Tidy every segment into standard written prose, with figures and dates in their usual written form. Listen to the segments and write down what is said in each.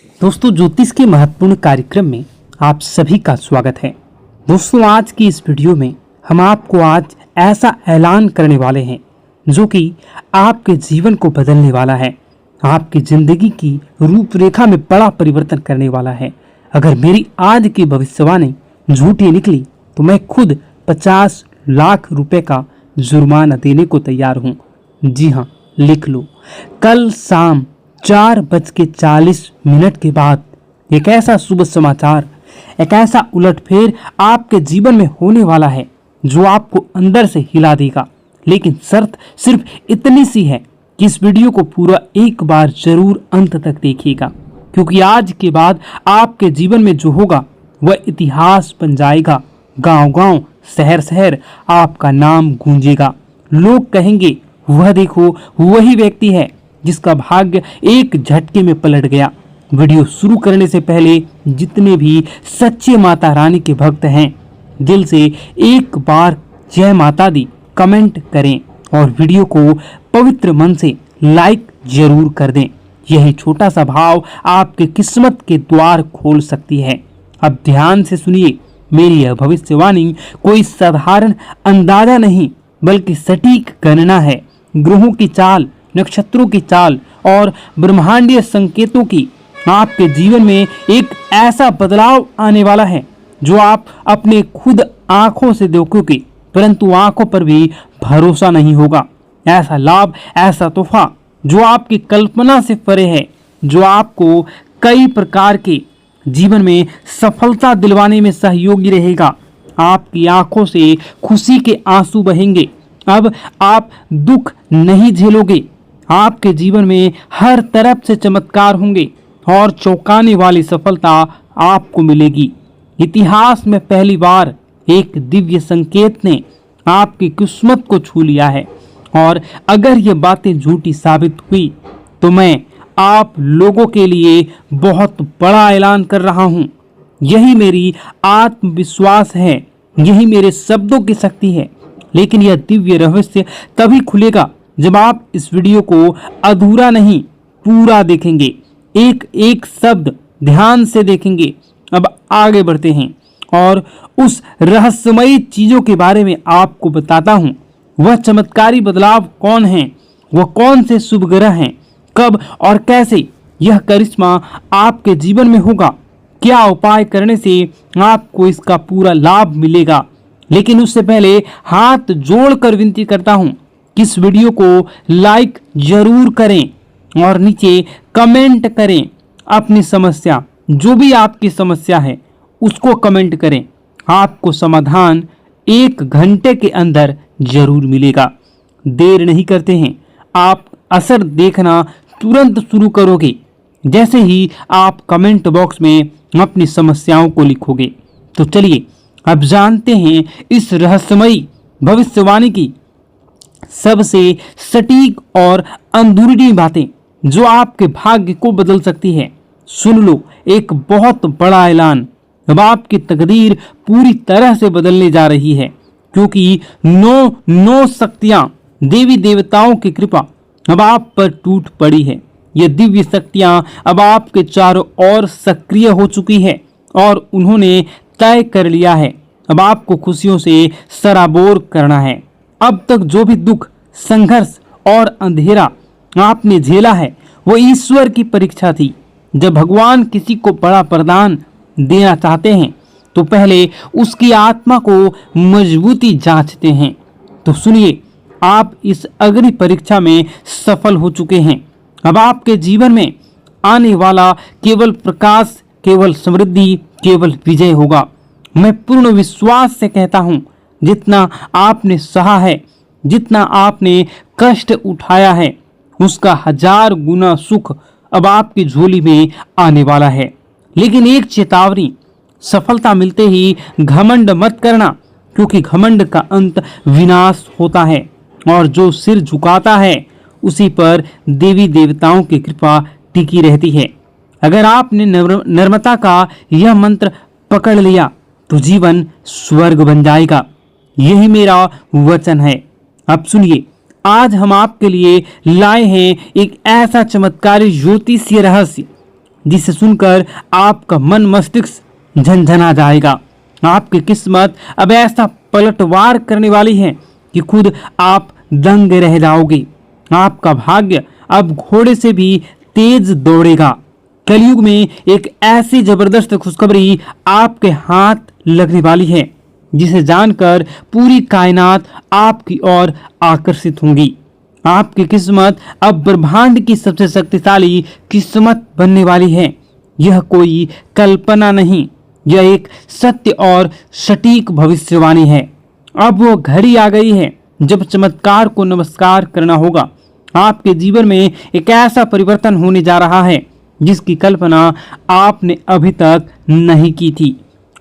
दोस्तों, ज्योतिष के महत्वपूर्ण कार्यक्रम में आप सभी का स्वागत है। दोस्तों, आज की इस वीडियो में हम आपको आज ऐसा ऐलान करने वाले हैं जो कि आपके जीवन को बदलने वाला है, आपकी जिंदगी की रूपरेखा में बड़ा परिवर्तन करने वाला है। अगर मेरी आज की भविष्यवाणी झूठी निकली तो मैं खुद 50 लाख रुपए का जुर्माना देने को तैयार हूँ। जी हाँ, लिख लो। कल शाम 4:40 के बाद एक ऐसा शुभ समाचार, एक ऐसा उलटफेर आपके जीवन में होने वाला है जो आपको अंदर से हिला देगा। लेकिन शर्त सिर्फ इतनी सी है कि इस वीडियो को पूरा एक बार जरूर अंत तक देखिएगा, क्योंकि आज के बाद आपके जीवन में जो होगा वह इतिहास बन जाएगा। गांव-गांव, शहर-शहर आपका नाम गूंजेगा। लोग कहेंगे, वह देखो, वही व्यक्ति है जिसका भाग्य एक झटके में पलट गया। वीडियो शुरू करने से पहले जितने भी सच्चे माता रानी के भक्त हैं, दिल से एक बार जय माता दी कमेंट करें और वीडियो को पवित्र मन से लाइक जरूर कर दें। यही छोटा सा भाव आपके किस्मत के द्वार खोल सकती है। अब ध्यान से सुनिए, मेरी यह भविष्यवाणी कोई साधारण अंदाजा नहीं बल्कि सटीक गणना है। ग्रहों की चाल, नक्षत्रों की चाल और ब्रह्मांडीय संकेतों की आपके जीवन में एक ऐसा बदलाव आने वाला है जो आप अपने खुद आंखों से देखोगे, परंतु आंखों पर भी भरोसा नहीं होगा। ऐसा लाभ, ऐसा तोहफा जो आपकी कल्पना से परे है, जो आपको कई प्रकार के जीवन में सफलता दिलवाने में सहयोगी रहेगा। आपकी आंखों से खुशी के आंसू बहेंगे। अब आप दुख नहीं झेलोगे। आपके जीवन में हर तरफ से चमत्कार होंगे और चौंकाने वाली सफलता आपको मिलेगी। इतिहास में पहली बार एक दिव्य संकेत ने आपकी किस्मत को छू लिया है, और अगर ये बातें झूठी साबित हुई तो मैं आप लोगों के लिए बहुत बड़ा ऐलान कर रहा हूँ। यही मेरी आत्मविश्वास है, यही मेरे शब्दों की शक्ति है। लेकिन यह दिव्य रहस्य तभी खुलेगा जब आप इस वीडियो को अधूरा नहीं, पूरा देखेंगे, एक एक शब्द ध्यान से देखेंगे। अब आगे बढ़ते हैं और उस रहस्यमयी चीजों के बारे में आपको बताता हूँ। वह चमत्कारी बदलाव कौन है, वह कौन से शुभ ग्रह हैं, कब और कैसे यह करिश्मा आपके जीवन में होगा, क्या उपाय करने से आपको इसका पूरा लाभ मिलेगा। लेकिन उससे पहले हाथ जोड़कर विनती करता हूं कि इस वीडियो को लाइक जरूर करें और नीचे कमेंट करें अपनी समस्या, जो भी आपकी समस्या है उसको कमेंट करें। आपको समाधान 1 घंटे के अंदर जरूर मिलेगा। देर नहीं करते हैं, आप असर देखना तुरंत शुरू करोगे जैसे ही आप कमेंट बॉक्स में अपनी समस्याओं को लिखोगे। तो चलिए अब जानते हैं इस रहस्यमयी भविष्यवाणी की सबसे सटीक और अंदरूनी बातें जो आपके भाग्य को बदल सकती है। सुन लो, एक बहुत बड़ा ऐलान। अब आपकी तकदीर पूरी तरह से बदलने जा रही है, क्योंकि 9 शक्तियां, देवी देवताओं की कृपा अब आप पर टूट पड़ी है। ये दिव्य शक्तियां अब आपके चारों ओर सक्रिय हो चुकी है और उन्होंने तय कर लिया है अब आपको खुशियों से सराबोर करना है। अब तक जो भी दुख, संघर्ष और अंधेरा आपने झेला है वो ईश्वर की परीक्षा थी। जब भगवान किसी को बड़ा वरदान देना चाहते हैं तो पहले उसकी आत्मा को मजबूती जांचते हैं। तो सुनिए, आप इस अग्नि परीक्षा में सफल हो चुके हैं। अब आपके जीवन में आने वाला केवल प्रकाश, केवल समृद्धि, केवल विजय होगा। मैं पूर्ण विश्वास से कहता हूं, जितना आपने सहा है, जितना आपने कष्ट उठाया है, उसका 1000 गुना सुख अब आपकी झोली में आने वाला है। लेकिन एक चेतावनी, सफलता मिलते ही घमंड मत करना, क्योंकि घमंड का अंत विनाश होता है और जो सिर झुकाता है उसी पर देवी देवताओं की कृपा टिकी रहती है। अगर आपने नम्रता का यह मंत्र पकड़ लिया तो जीवन स्वर्ग बन जाएगा। यही मेरा वचन है। अब सुनिए, आज हम आपके लिए लाए हैं एक ऐसा चमत्कारी ज्योतिषीय रहस्य जिसे सुनकर आपका मन मस्तिष्क झनझना जाएगा। आपकी किस्मत अब ऐसा पलटवार करने वाली है कि खुद आप दंग रह जाओगे। आपका भाग्य अब घोड़े से भी तेज दौड़ेगा। कलयुग में एक ऐसी जबरदस्त खुशखबरी आपके हाथ लगने वाली है जिसे जानकर पूरी कायनात आपकी ओर आकर्षित होंगी। आपकी किस्मत अब ब्रह्मांड की सबसे शक्तिशाली किस्मत बनने वाली है। यह कोई कल्पना नहीं, यह एक सत्य और सटीक भविष्यवाणी है। अब वो घड़ी आ गई है जब चमत्कार को नमस्कार करना होगा। आपके जीवन में एक ऐसा परिवर्तन होने जा रहा है जिसकी कल्पना आपने अभी तक नहीं की थी।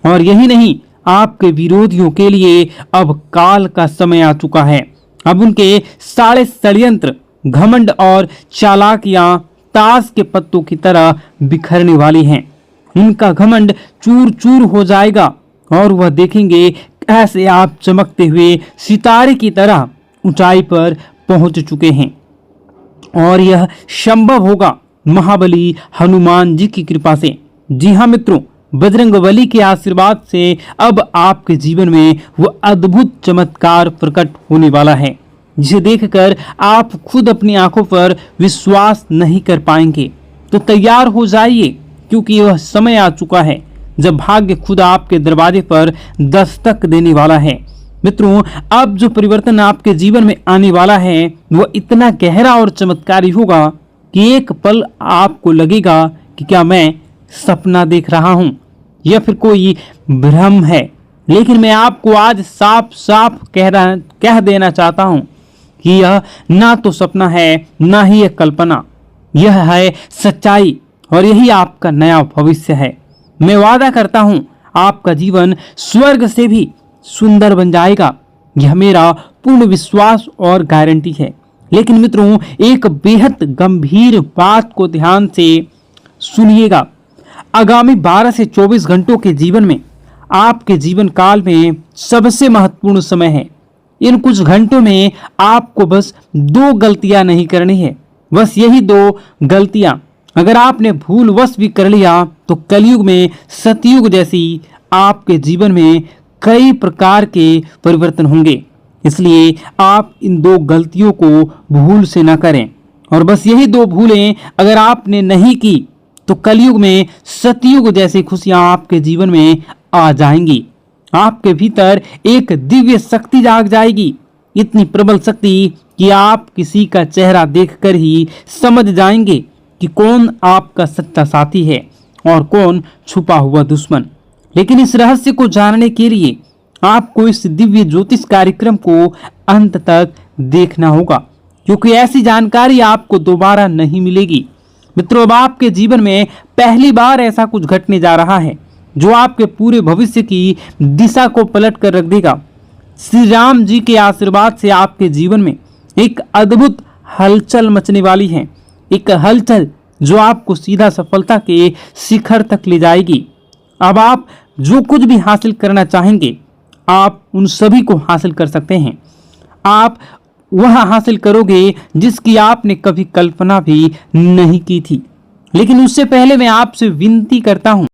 और यही नहीं, आपके विरोधियों के लिए अब काल का समय आ चुका है। अब उनके सारे षड्यंत्र, घमंड और चालाकियां ताश के पत्तों की तरह बिखरने वाली हैं। उनका घमंड चूर चूर हो जाएगा और वह देखेंगे कैसे आप चमकते हुए सितारे की तरह ऊंचाई पर पहुंच चुके हैं। और यह संभव होगा महाबली हनुमान जी की कृपा से। जी हाँ मित्रों, बजरंगबली के आशीर्वाद से अब आपके जीवन में वह अद्भुत चमत्कार प्रकट होने वाला है जिसे देखकर आप खुद अपनी आंखों पर विश्वास नहीं कर पाएंगे। तो तैयार हो जाइए, क्योंकि वह समय आ चुका है जब भाग्य खुद आपके दरवाजे पर दस्तक देने वाला है। मित्रों, अब जो परिवर्तन आपके जीवन में आने वाला है वह इतना गहरा और चमत्कारी होगा कि एक पल आपको लगेगा कि क्या मैं सपना देख रहा हूं या फिर कोई भ्रम है। लेकिन मैं आपको आज साफ साफ कह देना चाहता हूं कि यह ना तो सपना है ना ही एक कल्पना, यह है सच्चाई और यही आपका नया भविष्य है। मैं वादा करता हूं आपका जीवन स्वर्ग से भी सुंदर बन जाएगा। यह मेरा पूर्ण विश्वास और गारंटी है। लेकिन मित्रों, एक बेहद गंभीर बात को ध्यान से सुनिएगा। आगामी 12 से 24 घंटों के जीवन में आपके जीवन काल में सबसे महत्वपूर्ण समय है। इन कुछ घंटों में आपको बस 2 गलतियां नहीं करनी है। बस यही 2 गलतियां अगर आपने भूलवश भी कर लिया तो कलयुग में सतयुग जैसी आपके जीवन में कई प्रकार के परिवर्तन होंगे। इसलिए आप इन 2 गलतियों को भूल से न करें। और बस यही 2 भूलें अगर आपने नहीं की तो कलयुग में सतयुग जैसी खुशियां आपके जीवन में आ जाएंगी। आपके भीतर एक दिव्य शक्ति जाग जाएगी, इतनी प्रबल शक्ति कि आप किसी का चेहरा देखकर ही समझ जाएंगे कि कौन आपका सच्चा साथी है और कौन छुपा हुआ दुश्मन। लेकिन इस रहस्य को जानने के लिए आपको इस दिव्य ज्योतिष कार्यक्रम को अंत तक देखना होगा, क्योंकि ऐसी जानकारी आपको दोबारा नहीं मिलेगी। मित्रों, अब आपके जीवन में पहली बार ऐसा कुछ घटने जा रहा है जो आपके पूरे भविष्य की दिशा को पलट कर रख देगा। श्री राम जी के आशीर्वाद से आपके जीवन में एक अद्भुत हलचल मचने वाली है। एक हलचल जो आपको सीधा सफलता के शिखर तक ले जाएगी। अब आप जो कुछ भी हासिल करना चाहेंगे आप उन सभी को हासिल कर सकते हैं। आप वह हासिल करोगे जिसकी आपने कभी कल्पना भी नहीं की थी। लेकिन उससे पहले मैं आपसे विनती करता हूं